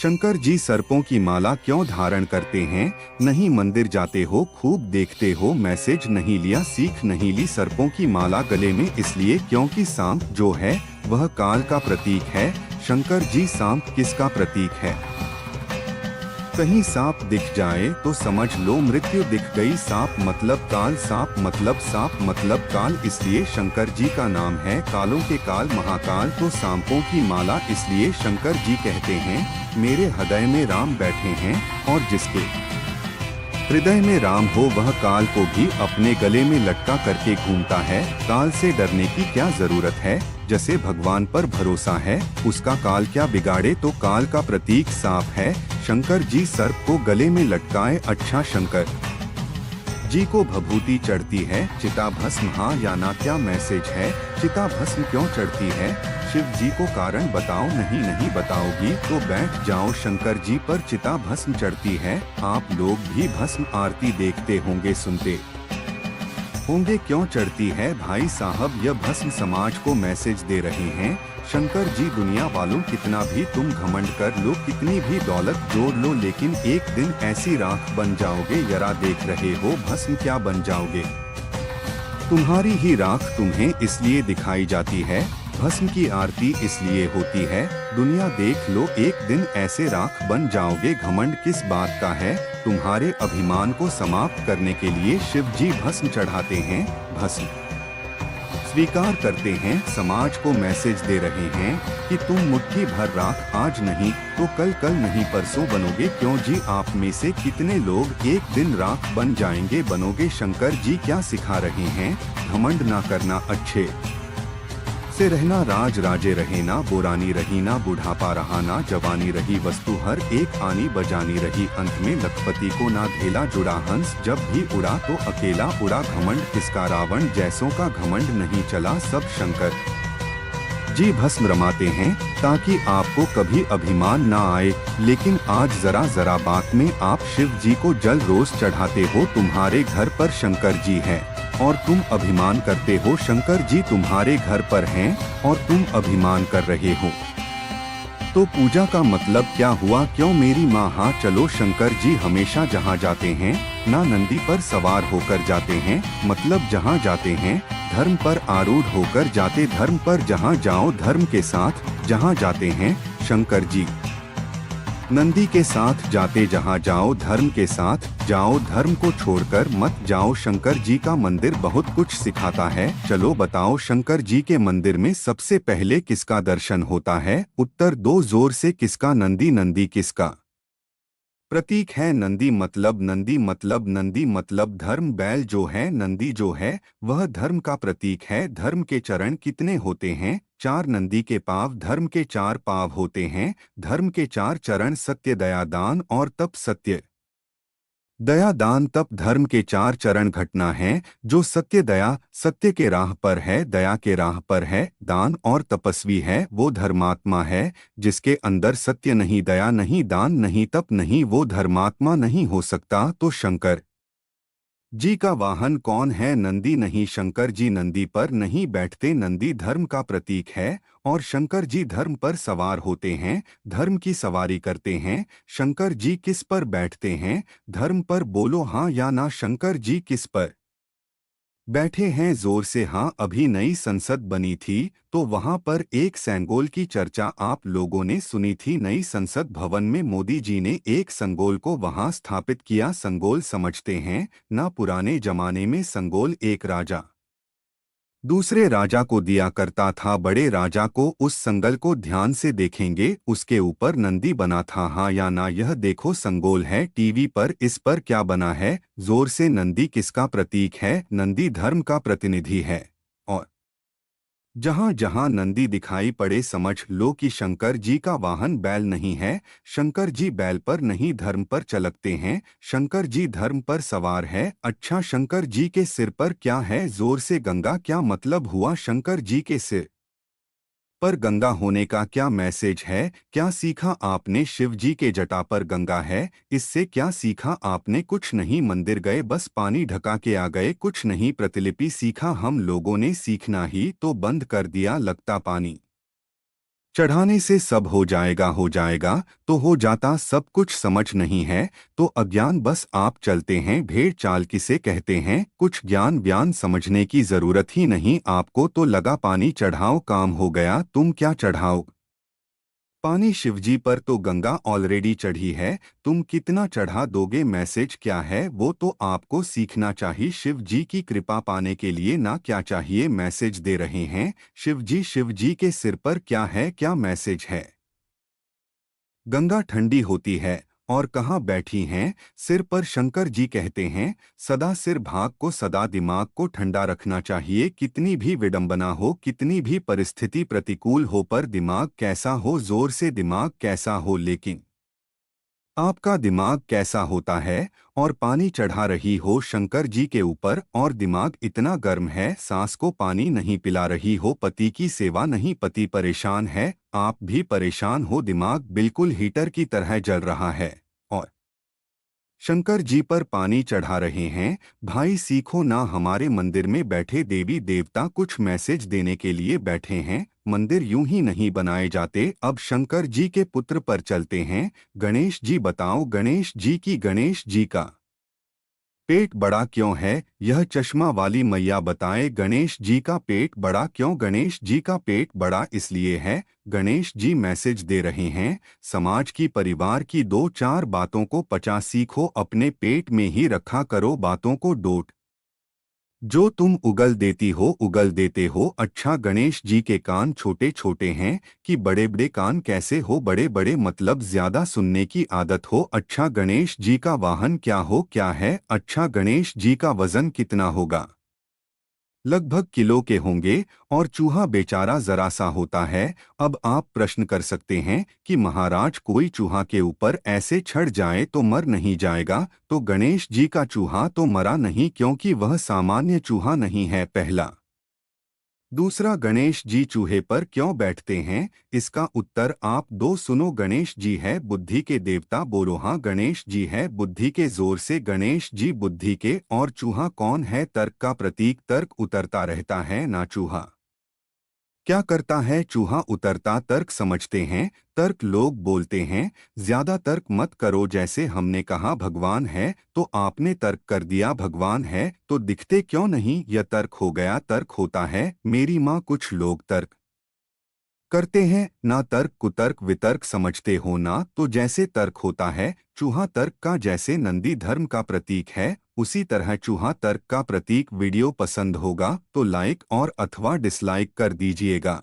शंकर जी सर्पों की माला क्यों धारण करते हैं? नहीं मंदिर जाते हो, खूब देखते हो, मैसेज नहीं लिया, सीख नहीं ली। सर्पों की माला गले में इसलिए क्योंकि सांप जो है वह काल का प्रतीक है। शंकर जी सांप किसका प्रतीक है? कहीं सांप दिख जाए तो समझ लो मृत्यु दिख गई। सांप मतलब काल, सांप मतलब काल, इसलिए शंकर जी का नाम है कालों के काल महाकाल। तो सांपों की माला इसलिए शंकर जी कहते हैं मेरे हृदय में राम बैठे हैं, और जिसके हृदय में राम हो वह काल को भी अपने गले में लटका करके घूमता है। काल से डरने की क्या जरूरत है? जैसे भगवान पर भरोसा है, उसका काल क्या बिगाड़े। तो काल का प्रतीक सांप है। शंकर जी सर्प को गले में लटकाए। अच्छा, शंकर जी को भभूति चढ़ती है, चिता भस्म हाँ या ना, क्या मैसेज है? चिता भस्म क्यों चढ़ती है? शिव जी को कारण बताओ। नहीं बताओगी तो बैठ जाओ। शंकर जी पर चिता भस्म चढ़ती है। आप लोग भी भस्म आरती देखते होंगे, सुनते होंगे, क्यों चढ़ती है भाई साहब? यह भस्म समाज को मैसेज दे रहे हैं। शंकर जी दुनिया वालों कितना भी तुम घमंड कर लो, कितनी भी दौलत जोड़ लो, लेकिन एक दिन ऐसी राख बन जाओगे, यरा देख रहे हो भस्म क्या बन जाओगे। तुम्हारी ही राख तुम्हें इसलिए दिखाई जाती है, भस्म की आरती इसलिए होती है। दुनिया देख लो, एक दिन ऐसे राख बन जाओगे। घमंड किस बात का है? तुम्हारे अभिमान को समाप्त करने के लिए शिव जी भस्म चढ़ाते हैं। भस्म स्वीकार करते हैं, समाज को मैसेज दे रहे हैं कि तुम मुट्ठी भर राख आज नहीं तो कल नहीं परसों बनोगे। क्यों जी? आप में से कितने लोग एक दिन राख बन जाएंगे, बनोगे? शंकर जी क्या सिखा रहे हैं? घमंड ना करना, अच्छे से रहना, राज राजे रहे ना, बुरानी रही ना, बुढ़ापा रहा ना, जवानी रही, वस्तु हर एक आनी बजानी रही, अंत में लखपति को ना धेला। जुड़ा हंस जब भी उड़ा तो अकेला उड़ा। घमंड किसका? रावण जैसों का घमंड नहीं चला। सब शंकर जी भस्म रमाते हैं ताकि आपको कभी अभिमान ना आए। लेकिन आज जरा बात में आप शिव जी को जल रोज चढ़ाते हो। तुम्हारे घर पर शंकर जी है और तुम अभिमान करते हो। शंकर जी तुम्हारे घर पर हैं और तुम अभिमान कर रहे हो। तो पूजा का मतलब क्या हुआ? क्यों मेरी माँ? हाँ चलो, शंकर जी हमेशा जहाँ जाते हैं ना नंदी पर सवार होकर जाते हैं, मतलब जहाँ जाते हैं धर्म पर आरूढ़ होकर जाते। धर्म पर जहाँ जाओ, धर्म के साथ जहाँ जाते हैं शंकर जी नंदी के साथ जाते। जहाँ जाओ धर्म के साथ जाओ, धर्म को छोड़कर मत जाओ। शंकर जी का मंदिर बहुत कुछ सिखाता है। चलो बताओ, शंकर जी के मंदिर में सबसे पहले किसका दर्शन होता है? उत्तर दो जोर से, किसका? नंदी। नंदी किसका प्रतीक है? नंदी मतलब धर्म। बैल जो है, नंदी जो है वह धर्म का प्रतीक है। धर्म के चरण कितने होते हैं? 4। नंदी के पाव धर्म के 4 पाव होते हैं। धर्म के 4 चरण सत्य, दया, दान और तप। सत्य, दया, दान, तप धर्म के 4 चरण घटना है। जो सत्य दया सत्य के राह पर है, दया के राह पर है, दान और तपस्वी है वो धर्मात्मा है। जिसके अंदर सत्य नहीं, दया नहीं, दान नहीं, तप नहीं, वो धर्मात्मा नहीं हो सकता। तो शंकर जी का वाहन कौन है? नंदी नहीं। शंकर जी नंदी पर नहीं बैठते। नंदी धर्म का प्रतीक है और शंकर जी धर्म पर सवार होते हैं, धर्म की सवारी करते हैं। शंकर जी किस पर बैठते हैं? धर्म पर। बोलो हाँ या ना। शंकर जी किस पर बैठे हैं? जोर से हाँ। अभी नई संसद बनी थी तो वहां पर एक संगोल की चर्चा आप लोगों ने सुनी थी। नई संसद भवन में मोदी जी ने एक संगोल को वहां स्थापित किया। संगोल समझते हैं ना? पुराने जमाने में संगोल एक राजा दूसरे राजा को दिया करता था। बड़े राजा को उस संगल को ध्यान से देखेंगे, उसके ऊपर नंदी बना था। हाँ या ना? यह देखो संगोल है टीवी पर, इस पर क्या बना है? जोर से। नंदी किसका प्रतीक है? नंदी धर्म का प्रतिनिधि है। और जहाँ जहाँ नंदी दिखाई पड़े समझ लो कि शंकर जी का वाहन बैल नहीं है। शंकर जी बैल पर नहीं धर्म पर चलकते हैं। शंकर जी धर्म पर सवार है। अच्छा, शंकर जी के सिर पर क्या है? जोर से। गंगा। क्या मतलब हुआ? शंकर जी के सिर पर गंगा होने का क्या मैसेज है? क्या सीखा आपने? शिव जी के जटा पर गंगा है, इससे क्या सीखा आपने? कुछ नहीं, मंदिर गए बस पानी ढका के आ गए। कुछ नहीं, प्रतिलिपि सीखा हम लोगों ने, सीखना ही तो बंद कर दिया लगता पानी। चढ़ाने से सब हो जाएगा, तो हो जाता सब कुछ समझ नहीं है, तो अज्ञान बस आप चलते हैं भेड़ चाल किसे कहते हैं, कुछ ज्ञान व्यान समझने की जरूरत ही नहीं आपको, तो लगा पानी चढ़ाओ काम हो गया, तुम क्या चढ़ाओ पानी शिवजी पर, तो गंगा ऑलरेडी चढ़ी है, तुम कितना चढ़ा दोगे, मैसेज क्या है वो तो आपको सीखना चाहिए, शिव जी की कृपा पाने के लिए ना क्या चाहिए, मैसेज दे रहे हैं शिव जी के सिर पर क्या है, क्या मैसेज है। गंगा ठंडी होती है और कहाँ बैठी हैं, सिर पर, शंकर जी कहते हैं सदा सिर भाग को, सदा दिमाग को ठंडा रखना चाहिए, कितनी भी विडंबना हो, कितनी भी परिस्थिति प्रतिकूल हो, पर दिमाग कैसा हो, जोर से दिमाग कैसा हो, लेकिन आपका दिमाग कैसा होता है। और पानी चढ़ा रही हो शंकर जी के ऊपर और दिमाग इतना गर्म है, सास को पानी नहीं पिला रही हो, पति की सेवा नहीं, पति परेशान है, आप भी परेशान हो, दिमाग बिल्कुल हीटर की तरह जल रहा है और शंकर जी पर पानी चढ़ा रहे हैं। भाई सीखो ना, हमारे मंदिर में बैठे देवी देवता कुछ मैसेज देने के लिए बैठे हैं, मंदिर यूं ही नहीं बनाए जाते, अब शंकर जी के पुत्र पर चलते हैं। गणेश जी बताओ, गणेश जी का पेट बड़ा क्यों है, यह चश्मा वाली मैया बताए, गणेश जी का पेट बड़ा क्यों, गणेश जी का पेट बड़ा इसलिए है, गणेश जी मैसेज दे रहे हैं, समाज की परिवार की दो चार बातों को पचा सीखो, अपने पेट में ही रखा करो बातों को, डोट जो तुम उगल देती हो उगल देते हो। अच्छा गणेश जी के कान छोटे छोटे हैं कि बड़े बड़े कान कैसे हो, बड़े बड़े मतलब ज्यादा सुनने की आदत हो। अच्छा गणेश जी का वाहन क्या है, अच्छा गणेश जी का वजन कितना होगा, लगभग किलो के होंगे, और चूहा बेचारा जरा सा होता है। अब आप प्रश्न कर सकते हैं कि महाराज कोई चूहा के ऊपर ऐसे चढ़ जाए तो मर नहीं जाएगा, तो गणेश जी का चूहा तो मरा नहीं क्योंकि वह सामान्य चूहा नहीं है, पहला। दूसरा, गणेश जी चूहे पर क्यों बैठते हैं, इसका उत्तर आप दो सुनो। गणेश जी है बुद्धि के देवता, बोलो हाँ, गणेश जी है बुद्धि के, जोर से गणेश जी बुद्धि के। और चूहा कौन है, तर्क का प्रतीक, तर्क उतरता रहता है ना, चूहा क्या करता है, चूहा उतरता तर्क समझते हैं, तर्क लोग बोलते हैं ज्यादा तर्क मत करो, जैसे हमने कहा भगवान है तो आपने तर्क कर दिया, भगवान है तो दिखते क्यों नहीं, यह तर्क हो गया, तर्क होता है मेरी माँ, कुछ लोग तर्क करते हैं ना, तर्क कुतर्क वितर्क समझते हो ना, तो जैसे तर्क होता है चूहा तर्क का, जैसे नंदी धर्म का प्रतीक है उसी तरह चूहा तर्क का प्रतीक। वीडियो पसंद होगा तो लाइक और अथवा डिसलाइक कर दीजिएगा।